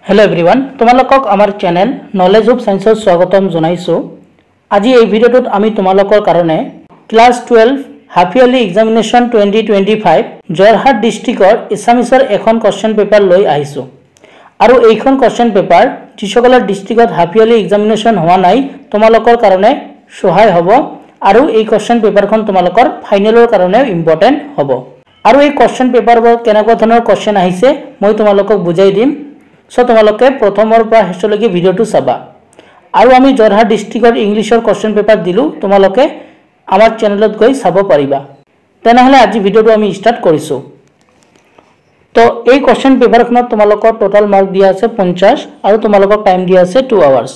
Hello everyone तुम्हालोকক आमार channel knowledge of science स्वागतम जनाइছো। आज এই ভিডিওটোত আমি তোমালোকৰ কাৰণে class 12 half yearly examination 2025 Joyhat ডিস্ট্ৰিক্টৰ এছামিছৰ এখন কোশ্চেন পেপাৰ লৈ আহিছো। আৰু এইখন কোশ্চেন পেপাৰ যিসকলৰ ডিস্ট্ৰিক্টত হাফ ইয়াৰলি এক্সামিনেশন হোৱা নাই তোমালোকৰ কাৰণে সহায় হ'ব আৰু এই কোশ্চেন পেপাৰখন তোমালোকৰ ফাইনেলৰ কাৰণে ইম্পৰ্টেন্ট হ'ব। আৰু এই কোশ্চেন পেপাৰবোৰ কেনেকুৱা ধৰণৰ কোশ্চেন আহিছে মই তোমালোকক বুজাই দিম। सो तुम्हारे प्रथমৰ পৰা শেষলৈকে ভিডিওটো চাবা। আৰু আমি জয়হাট ডিস্ট্ৰিক্টৰ ইংলিছৰ কোশ্চেন পেপাৰ দিলু তোমালোকে আমাৰ চেনেলত গৈ চাব পাৰিবা। তেনেহলে আজি ভিডিওটো আমি স্টাर्ट কৰিছো। তো এই কোশ্চেন পেপাৰখনত তোমালোকৰ টোটাল মাৰ্ক দিয়া আছে 50 আৰু তোমালোকক টাইম দিয়া আছে 2 আৱাৰ্স।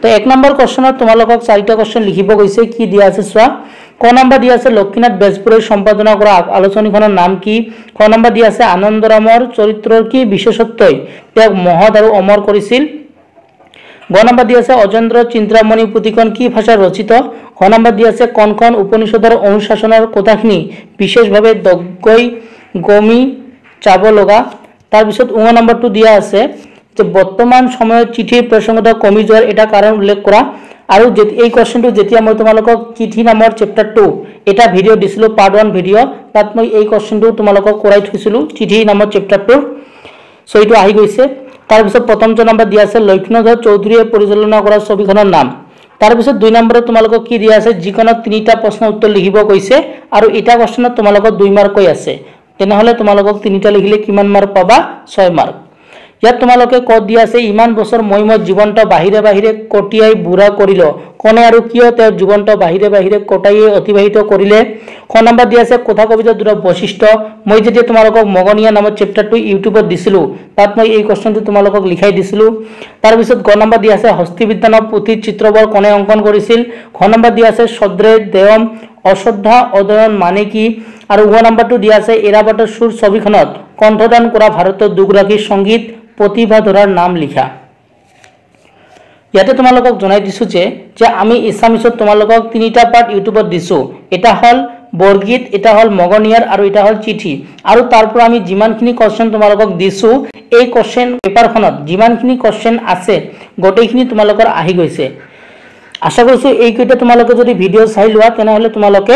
তো এক নম্বৰ কোশ্চেনত তোমালোকক 4টা কোশ্চেন লিখিব গৈছে। কি দিয়া আছে চোৱা। ক নম্বৰ দিয়া আছে লক্ষ্মীনাথ বেজবৰুৱাই সম্পাদনা কৰা আলোচনীখনৰ নাম কি। ক নম্বৰ দিয়া আছে আনন্দৰামৰ চৰিত্ৰৰ কি বিশেষত্বই তেওঁক মহৎ আৰু অমৰ কৰিছিল। গ নম্বৰ দিয়া আছে অজেন্দ্ৰ চিন্তামণি পুথিখন কি ভাষাত ৰচিত। খ নম্বৰ দিয়া আছে কোনখন উপনিষদৰ অনুশাসনৰ কথাখিনি বিশেষভাৱে দগৈ গমি চাব লগা। তাৰ পিছত উ নম্বৰটো দিয়া আছে যে বৰ্তমান সময়ত চিঠিৰ প্ৰসংগতা কমি যোৱাৰ এটা কাৰণ উল্লেখ কৰা। আৰু এই কোশ্চেনটো যেতিয়া মই তোমালোকক চিঠি নামৰ চেপ্টাৰ 2 এটা ভিডিও দিছিলো পাৰ্ট 1 ভিডিও তাত মই এই কোশ্চেনটো তোমালোকক কৰাই থৈছিলো চিঠি নামৰ চেপ্টাৰ 2 সো এইটো আহি গৈছে। তাৰ পিছত প্ৰথমটো নম্বৰ দিয়া আছে লক্ষ্মীনাথ চৌধুৰীয়ে পৰিচালনা কৰা ছবিখনৰ নাম। তাৰ পিছত 2 নম্বৰত তোমালোকক কি দিয়া আছে যিকোনত 3টা প্ৰশ্ন উত্তৰ লিখিব কৈছে আৰু এটা কোশ্চেনত তোমালোকক 2 মাৰ্ক কৈ আছে। তেনেহলে তোমালোকক 3টা লিখিলে কিমান মাৰ্ক পাবা 6 মাৰ্ক। ইয়াত তোমালোকে কত দিয়া আছে ইমান বছৰ মই জীৱনটো বাহিৰে বাহিৰে কটিয়াই বুঢ়া কৰিল কোনে আৰু কিয় তেওঁৰ জীৱনটো বাহিৰে বাহিৰে কটাই অতিবাহিত কৰিলে। খ নম্বৰ দিয়া আছে কথা কবিতাৰ দুটা বৈশিষ্ট্য। মই যেতিয়া তোমালোকক মগনিয়া নামৰ চেপ্টাৰটো ইউটিউবত দিছিলো তাত মই এই কোশ্চেনটো তোমালোকক লিখাই দিছিলো। তাৰ পিছত গ নম্বৰ দিয়া আছে হস্তিবিজ্ঞানৰ পুথিৰ চিত্ৰবোৰ কোনে অংকন কৰিছিল। খ নম্বৰ দিয়া আছে সদ্ৰে দেয়ম অশ্ৰদ্ধা অদয়ন মানে কি। আৰু গ নম্বৰটো দিয়া আছে এৰাবাটৰ সুৰ ছবিখনত কণ্ঠদান কৰা ভাৰতৰ দুগৰাকী সংগীত प्रतिभाधरार नाम लिखा। ইয়াতে তোমালোকক জনাই দিছো যে আমি এছামিছত তোমালোকক 3টা পাৰ্ট ইউটিউবত দিছো। এটা হল বৰগীত, এটা হল মগনিয়াৰ আৰু এটা হল চিঠি। আৰু তাৰ পৰা আমি যিমানখিনি কোশ্চেন তোমালোকক দিছো এই কোশ্চেন পেপাৰখনত যিমানখিনি কোশ্চেন আছে গোটেইখিনি তোমালোকৰ আহি গৈছে। আশা কৰিছো এই কইটা তোমালোকে যদি ভিডিও চাই লোৱা তেনেহলে তোমালোকে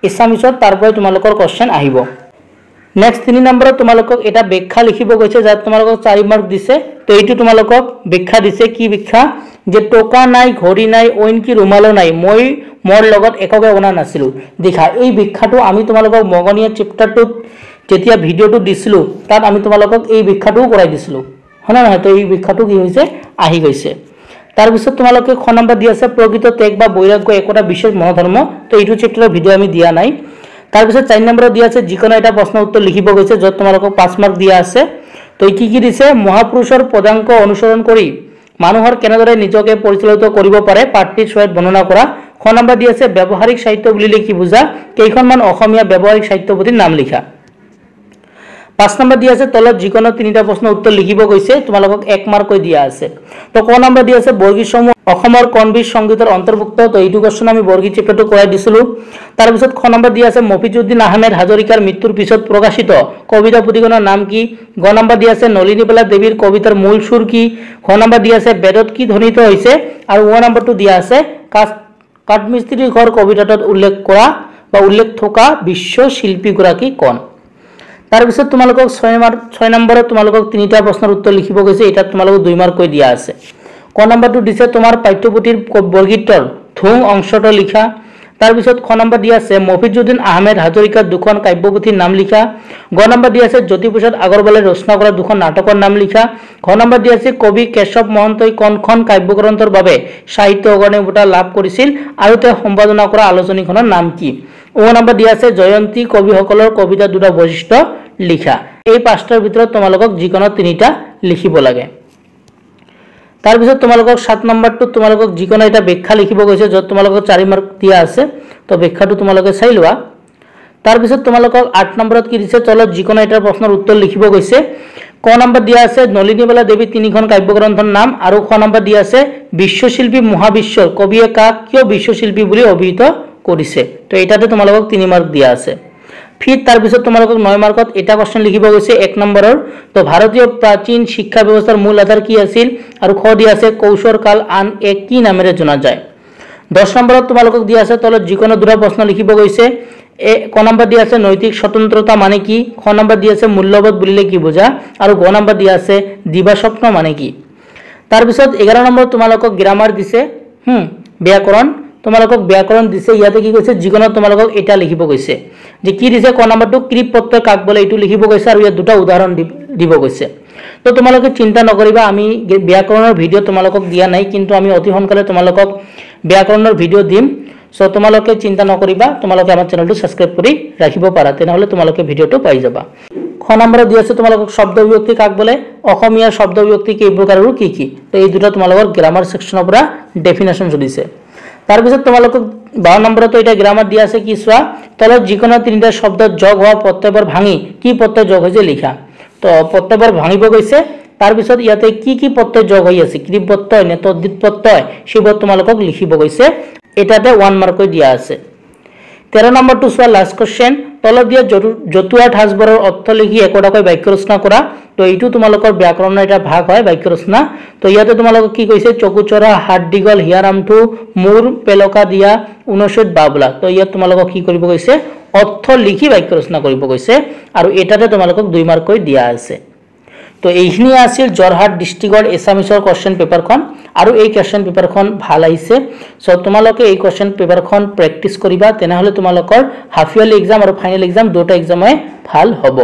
এছামিছত তাৰ পৰা তোমালোকৰ কোশ্চেন আহিব। नेक्स्ट 3 নম্বৰত তোমালোকক এটা ব্যাখ্যা লিখিব গৈছে যাত তোমালোকক 4 মাৰ্ক দিছে। তো এইটো তোমালোকক ব্যাখ্যা দিছে কি ব্যাখ্যা যে টকা নাই ঘড়ি নাই অইন কি ৰুমালো নাই মই মোৰ লগত এককে অনা নাছিলো। দেখা এই ব্যাখ্যাটো আমি তোমালোকক মগনিয়া চেপ্টাৰটোত যেতিয়া ভিডিওটো দিছিলো তাত আমি তোমালোকক এই ব্যাখ্যাটোও কৰাই দিছিলো হনা নহয়। তো এই ব্যাখ্যাটো কি হৈছে আহি গৈছে। তাৰ পিছত তোমালোকে খ নম্বৰ দি আছে প্ৰকৃত ত্যাগ বা বৈৰাগ্য একটা বিশেষ মনোধৰ্ম। তো এইটো চেপ্টাৰৰ ভিডিও আমি দিয়া নাই। তাৰ পিছত 4 নম্বৰ দিয়া আছে যিকোনো এটা প্ৰশ্ন উত্তৰ লিখিব গৈছে যত তোমালোকক 5 মাৰ্ক দিয়া আছে। তো কি দিছে মহাপুৰুষৰ পদাঙ্ক অনুসৰণ কৰি মানুহৰ কেনেদৰে নিজকে পৰিচালিত কৰিব পাৰে পাঠটিৰ সহায়ত বৰ্ণনা কৰা। খ নম্বৰ দিয়া আছে ব্যৱহাৰিক সাহিত্য বুলিলে কি বুজা কেইখনমান অসমীয়া ব্যৱহাৰিক সাহিত্য পুথিৰ নাম লিখা। 5 নম্বৰ দিয়া আছে তলত যিকোনো 3টা প্ৰশ্ন উত্তৰ লিখিব গৈছে তোমালোকক 1 মাৰ্ক কৈ দিয়া আছে। তো ক নম্বৰ দিয়া আছে বৰগীত সমূহ অসমৰ কণবীৰ সংগীতৰ অন্তৰ্ভুক্ত। তো এইটো কোশ্চেন আমি বৰগীত চেপ্টাৰটো কৰাই দিছিলো। তাৰ পিছত খ নম্বৰ দিয়া আছে মফিজউদ্দিন আহমেদ হাজৰিকাৰ মৃত্যুৰ পিছত প্ৰকাশিত কবিতা পুথিখনৰ নাম কি। গ নম্বৰ দিয়া আছে নলিনীবালা দেৱীৰ কবিতাৰ মূল সুৰ কি। খ নম্বৰ দিয়া আছে বেদত কি ধ্বনিত হৈছে। আৰু ও নম্বৰটো দিয়া আছে কাঠমিস্ত্ৰীৰ ঘৰ কবিতাটোত উল্লেখ কৰা বা উল্লেখ থকা বিশ্ব শিল্পীগৰাকী কোন। তাৰ পিছত তোমালোকক 6 নম্বৰত তোমালোকক 3টা প্ৰশ্নৰ উত্তৰ লিখিব গৈছে। এটা তোমালোকক 2 মাৰ্ক কৈ দিয়া আছে। ক নম্বৰটো দিছে তোমাৰ পাঠ্যপুথিৰ বৰগীতৰ ধুং অংশটো লিখা। তাৰ পিছত খ নম্বৰ দিয়া আছে মফিজউদ্দিন আহমেদ হাজৰিকাৰ দুখন কাব্যপুথিৰ নাম লিখা। গ নম্বৰ দিয়া আছে জ্যোতিপ্ৰসাদ আগৰৱালে ৰচনা কৰা দুখন নাটকৰ নাম লিখা। ঘ নম্বৰ দিয়া আছে কবি কেশৱ মহন্তই কোনখন কাব্যগ্ৰন্থৰ বাবে সাহিত্য অকাডেমি বঁটা লাভ কৰিছিল আৰু তেওঁ সম্পাদনা কৰা আলোচনীখনৰ নাম কি। ও নম্বৰ দিয়া আছে জয়ন্তী কবিসকলৰ কবিতাৰ দুটা বৈশিষ্ট্য লিখা। এই 5টাৰ ভিতৰত তোমালোকক যিকোনো 3টা লিখিব লাগে। তাৰ পিছত তোমালোকক 7 নম্বৰটো তোমালোকক যিকোনো এটা ব্যাখ্যা লিখিব গৈছে যত তোমালোকক 4 মাৰ্ক দিয়া আছে। তো ব্যাখ্যাটো তোমালোকে চাই লোৱা। তাৰ পিছত তোমালোকক 8 নম্বৰত কি দিছে তলত যিকোনো এটা প্ৰশ্নৰ উত্তৰ লিখিব গৈছে। ক নম্বৰ দিয়া আছে নলিনীবালা দেৱী 3খন কাব্যগ্ৰন্থৰ নাম আৰু খ নম্বৰ দিয়া আছে বিশ্বশিল্পী মহাবিশ্বৰ কবিয়ে কাক কিয় বিশ্বশিল্পী বুলি অভিহিত কৰিছে। তো এটাতে তোমালোকক 3 মাৰ্ক দিয়া আছে। फिर तार पिছত তোমালোকক 9 মাৰ্কত এটা কোশ্চেন লিখিব গৈছে 1 নম্বৰৰ তো ভাৰতীয় প্ৰাচীন শিক্ষা ব্যৱস্থাৰ মূল আধাৰ কি আছিল আৰু খ দি আছে কৌশল কাল আন এক কি নামেৰে জনা যায় 10 নম্বৰত তোমালোকক দিয়া আছে তলত যিকোনো দুটা প্ৰশ্ন লিখিব গৈছে ক নম্বৰ দিয়া আছে নৈতিক স্বতন্ত্ৰতা মানে কি খ নম্বৰ দিয়া আছে মূল্যবোধ বুলিলে কি বুজা আৰু গ নম্বৰ দিয়া আছে দিবা স্বপ্ন মানে কি তাৰ পিছত 11 নম্বৰ তোমালোকক গ্ৰামাৰ দিছে ব্যাকৰণ তোমালোকক ব্যাকৰণ দিছে ইয়াতে কি কৈছে যিকোনো তোমালোকক এটা লিখিব কৈছে যে কি দিছে ক নম্বৰটো ক্ৰিপ প্ৰত্যয় কাক বলে এটো লিখিব কৈছে আৰু ইয়াত দুটা উদাহৰণ দিব কৈছে তো তোমালোকে চিন্তা নকৰিবা আমি ব্যাকৰণৰ ভিডিও তোমালোকক দিয়া নাই কিন্তু আমি অতি সোনকালে তোমালোকক ব্যাকৰণৰ ভিডিও দিম সো তোমালোকে চিন্তা নকৰিবা তোমালোকে আমাৰ চেনেলটো সাবস্ক্ৰাইব কৰি ৰাখিব পাৰা তেনেহলে তোমালোকে ভিডিওটো পাই যাবা খ নম্বৰত দি আছে তোমালোকক শব্দ বিভক্তি কাক বলে অসমীয়া শব্দ বিভক্তি কেই প্ৰকাৰ আৰু কি কি তো এই দুটা তোমালোকৰ গ্ৰামাৰ সেকশনৰ পৰা ডেফিনেশন দিছে তাৰ পিছত তোমালোকক 12 নম্বৰতো এটা গ্রামার দিয়া আছে কি সোয়া তলত যিকোনো তিনিটা শব্দ যোগ হওয়া প্ৰত্যয়বোৰ ভাঙি কি প্ৰত্যয় যোগ হৈছে লিখা তো প্ৰত্যয়বোৰ ভাঙিব গৈছে তাৰ পিছত ইয়াতে কি প্ৰত্যয় যোগ হৈ আছে ক্ৰিপ প্ৰত্যয় নে তদ্ধিত প্ৰত্যয় সেইবোৰ তোমালোকক লিখিব গৈছে এটাতে 1 মাৰ্ক দিয়া আছে 13 নম্বৰটো সোয়া লাস্ট কোশ্চেন তলত দিয়া জতুৱা ঠাঁচবোৰৰ অৰ্থ লিখি একোটাকৈ বাক্য ৰচনা কৰা তো এইটো তোমালোকৰ ব্যাকৰণৰ এটা ভাগ হয় বাক্য ৰচনা তো ইয়াতে তোমালোকক কি কৈছে চকুচৰা হাত দীঘল হিয়াৰামঠু মূৰ পেলকা দিয়া 59 বাবলা তো ইয়াত তোমালোকক কি কৰিব কৈছে অৰ্থ লিখি বাক্য ৰচনা কৰিব কৈছে আৰু এটাতে তোমালোকক 2 মাৰ্ক দিয়া আছে তো এইখিনি আছিল জৰহাট ডিস্ট্ৰিক্টৰ এছামিছৰ কোশ্চেন পেপাৰখন আৰু এই কোশ্চেন পেপাৰখন ভাল আহিছে সো তোমালোকে এই কোশ্চেন পেপাৰখন প্ৰেক্টিস কৰিবা তেনেহলে তোমালোকৰ হাফ ইয়াৰলি এক্সাম আৰু ফাইনেল এক্সাম দুটা এক্সামে ভাল হ'ব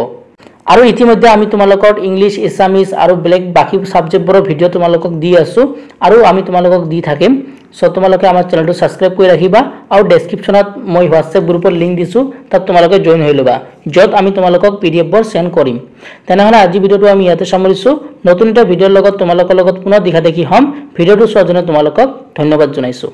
আৰু ইতিমধ্যে আমি তোমালোকৰ ইংলিশ এছামিছ আৰু ব্লেক বাকি সাবজেক্টবোৰৰ ভিডিও তোমালোকক দি আছো আৰু আমি তোমালোকক দি থাকিম সো তোমালোকে আমাৰ চেনেলটো সাবস্ক্ৰাইব কৰি ৰাখিবা আৰু ডেসক্ৰিপচনত মই WhatsApp গ্ৰুপৰ লিংক দিছো তাত তোমালোকে জয়েন হৈ লবা যত আমি তোমালোকক PDF বোৰ সেন্ড কৰিম তেনেহলে আজি ভিডিওটো আমি ইয়াতে সামৰিছো নতুন এটা ভিডিওৰ লগত তোমালোকৰ লগত পুনৰ দেখা দেখি হম ভিডিওটো চোৱাৰ জন্য তোমালোকক ধন্যবাদ জনাইছো